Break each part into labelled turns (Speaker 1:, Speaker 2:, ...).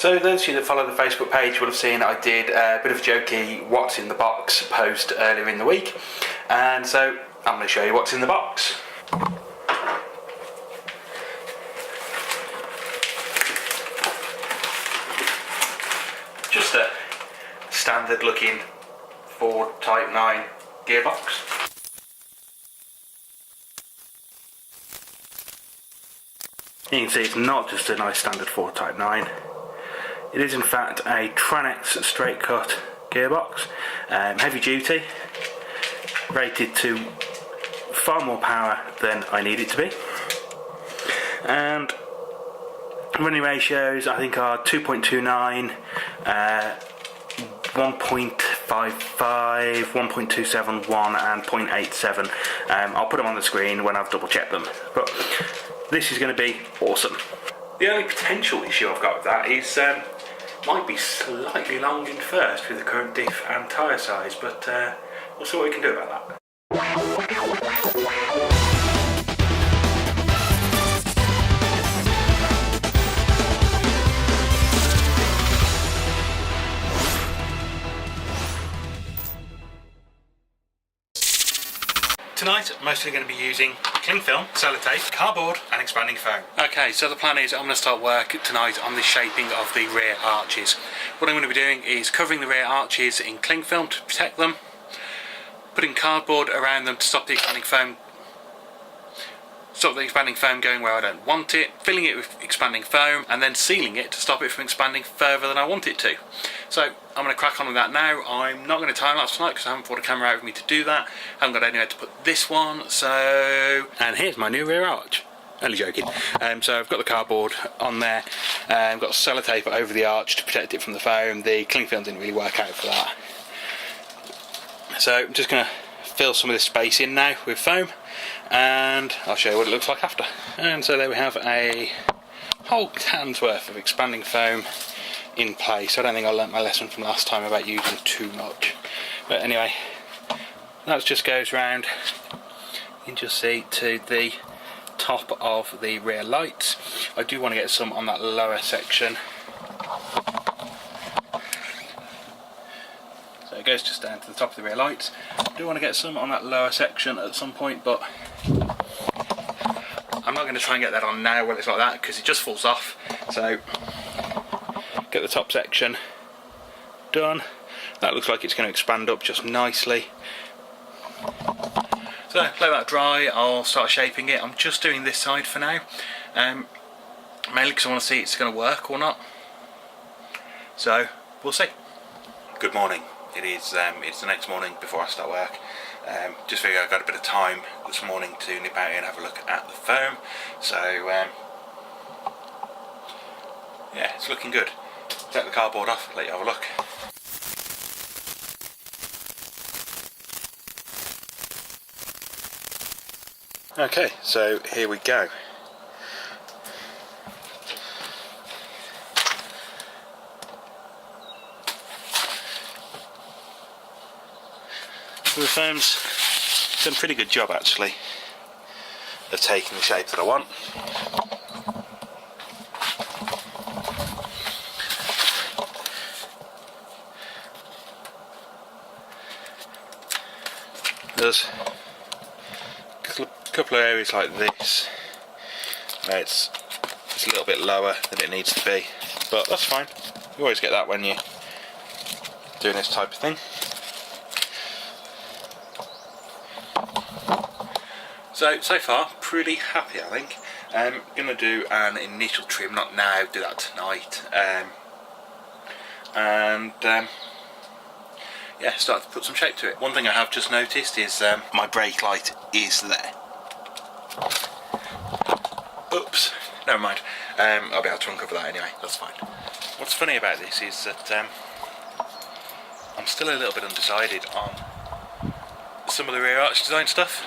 Speaker 1: So those of you that follow the Facebook page will have seen I did a bit of a jokey what's in the box post earlier in the week, and so I'm going to show you what's in the box. Just a standard looking Ford Type 9 gearbox. You can see it's not just a nice standard Ford Type 9. It is in fact a tran-x straight cut gearbox, heavy duty, rated to far more power than I need it to be, and running ratios I think are 2.29, 1.55, 1.271 and 0.87. I'll put them on the screen when I've double checked them, but this is going to be awesome. The only potential issue I've got with that is might be slightly long in first with the current diff and tyre size, but we'll see what we can do about that. Tonight I'm mostly going to be using cling film, sellotape, cardboard and expanding foam. Okay, so the plan is I'm going to start work tonight on the shaping of the rear arches. What I'm going to be doing is covering the rear arches in cling film to protect them, putting cardboard around them to stop the expanding foam going where I don't want it, filling it with expanding foam and then sealing it to stop it from expanding further than I want it to. So I'm going to crack on with that now. I'm not going to time lapse tonight because I haven't brought a camera out with me to do that. I haven't got anywhere to put this one, so... And here's my new rear arch. Only joking. So I've got the cardboard on there, I've got sellotape over the arch to protect it from the foam. The cling film didn't really work out for that. So I'm just going to fill some of this space in now with foam, and I'll show you what it looks like after. And so there we have a whole can's worth of expanding foam in place. I don't think I learnt my lesson from last time about using too much, but anyway, that just goes round, you can just see, to the top of the rear lights. I do want to get some on that lower section, so it goes just down to the top of the rear lights. I do want to get some on that lower section at some point, but I'm not going to try and get that on now when it's like that because it just falls off. So get the top section done. That looks like it's going to expand up just nicely. So let that dry, I'll start shaping it. I'm just doing this side for now, mainly because I want to see if it's going to work or not. So we'll see. Good morning. It's the next morning before I start work. Just figured I got a bit of time this morning to nip out and have a look at the foam. So yeah, it's looking good. Take the cardboard off, let you have a look. Okay, so here we go. The foam's done a pretty good job actually of taking the shape that I want. There's a couple of areas like this where it's a little bit lower than it needs to be, but that's fine. You always get that when you're doing this type of thing. So far, pretty happy I think. I'm going to do an initial trim, not now, do that tonight. Yeah, start to put some shape to it. One thing I have just noticed is my brake light is there. Oops, never mind. I'll be able to uncover that anyway, that's fine. What's funny about this is that I'm still a little bit undecided on some of the rear arch design stuff.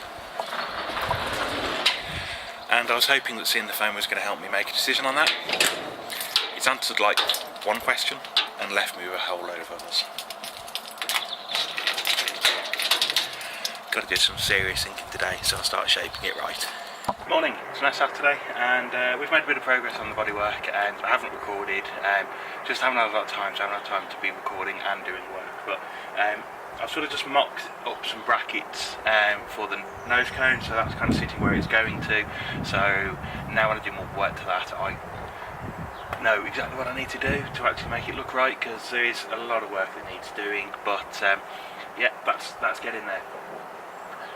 Speaker 1: And I was hoping that seeing the foam was going to help me make a decision on that. It's answered like one question and left me with a whole load of others. Got to do some serious thinking today, so I'll start shaping it right. Morning, it's now Saturday and we've made a bit of progress on the bodywork and I haven't recorded, just haven't had a lot of time, so I haven't had time to be recording and doing work, but I've sort of just mocked up some brackets for the nose cone, so that's kind of sitting where it's going to, so now when I do more work to that I know exactly what I need to do to actually make it look right, because there is a lot of work that needs doing, but yeah, that's getting there.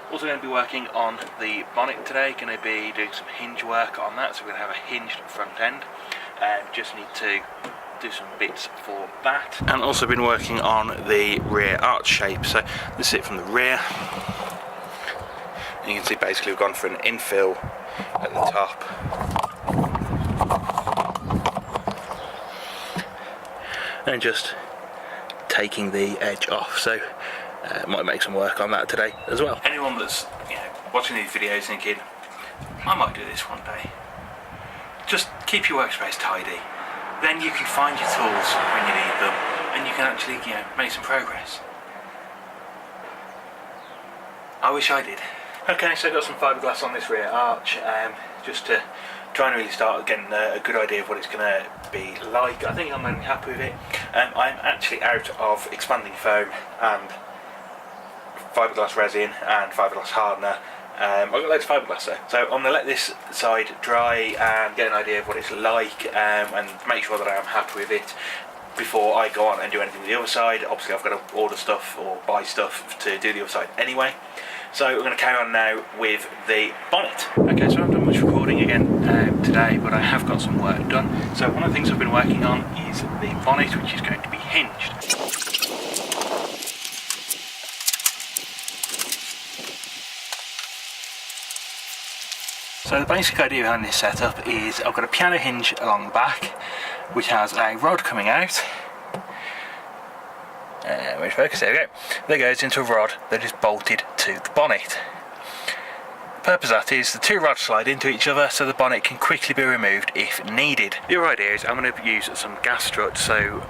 Speaker 1: Also going to be working on the bonnet today, going to be doing some hinge work on that, so we're going to have a hinged front end, just need to do some bits for that. And also been working on the rear arch shape, so this is it from the rear. And you can see basically we've gone for an infill at the top. And just taking the edge off, so might make some work on that today as well. Anyone that's watching these videos thinking, I might do this one day, just keep your workspace tidy. Then you can find your tools when you need them, and you can actually make some progress. I wish I did. Okay, so I've got some fiberglass on this rear arch, just to try and really start getting a good idea of what it's going to be like. I think I'm really happy with it. I'm actually out of expanding foam and fiberglass resin and fiberglass hardener. I've got loads of fiberglass though, so I'm going to let this side dry and get an idea of what it's like, and make sure that I am happy with it before I go on and do anything with the other side. Obviously I've got to order stuff or buy stuff to do the other side anyway. So we're going to carry on now with the bonnet. Okay, so I haven't done much recording again today, but I have got some work done. So one of the things I've been working on is the bonnet, which is going to be hinged. So the basic idea behind this setup is I've got a piano hinge along the back, which has a rod coming out. Where's focus? There we go. That goes into a rod that is bolted to the bonnet. The purpose of that is the two rods slide into each other so the bonnet can quickly be removed if needed. The other idea is I'm going to use some gas struts so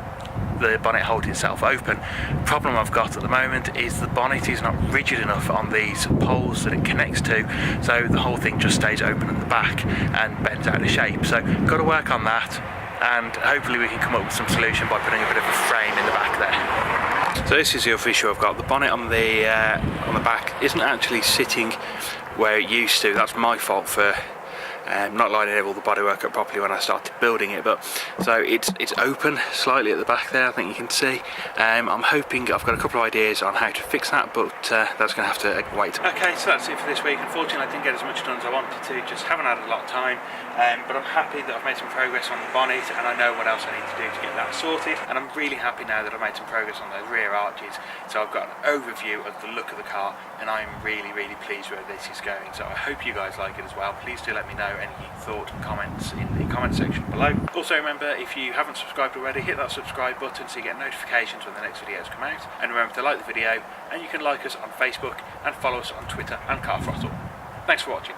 Speaker 1: the bonnet holds itself open. The problem I've got at the moment is the bonnet is not rigid enough on these poles that it connects to, so the whole thing just stays open at the back and bends out of shape. So got to work on that, and hopefully we can come up with some solution by putting a bit of a frame in the back there. So this is the other issue I've got. The bonnet on the back isn't actually sitting where it used to. That's my fault for not lining all the bodywork up properly when I started building it, but so it's open slightly at the back there, I think you can see. I'm hoping, I've got a couple of ideas on how to fix that, but that's going to have to wait. Okay, so that's it for this week. Unfortunately I didn't get as much done as I wanted to, just haven't had a lot of time, but I'm happy that I've made some progress on the bonnet and I know what else I need to do to get that sorted, and I'm really happy now that I've made some progress on those rear arches, so I've got an overview of the look of the car and I'm really pleased where this is going. So I hope you guys like it as well. Please do let me know any thoughts and comments in the comment section below. Also remember, if you haven't subscribed already, hit that subscribe button so you get notifications when the next videos come out, and remember to like the video, and you can like us on Facebook and follow us on Twitter and Car Throttle. Thanks for watching.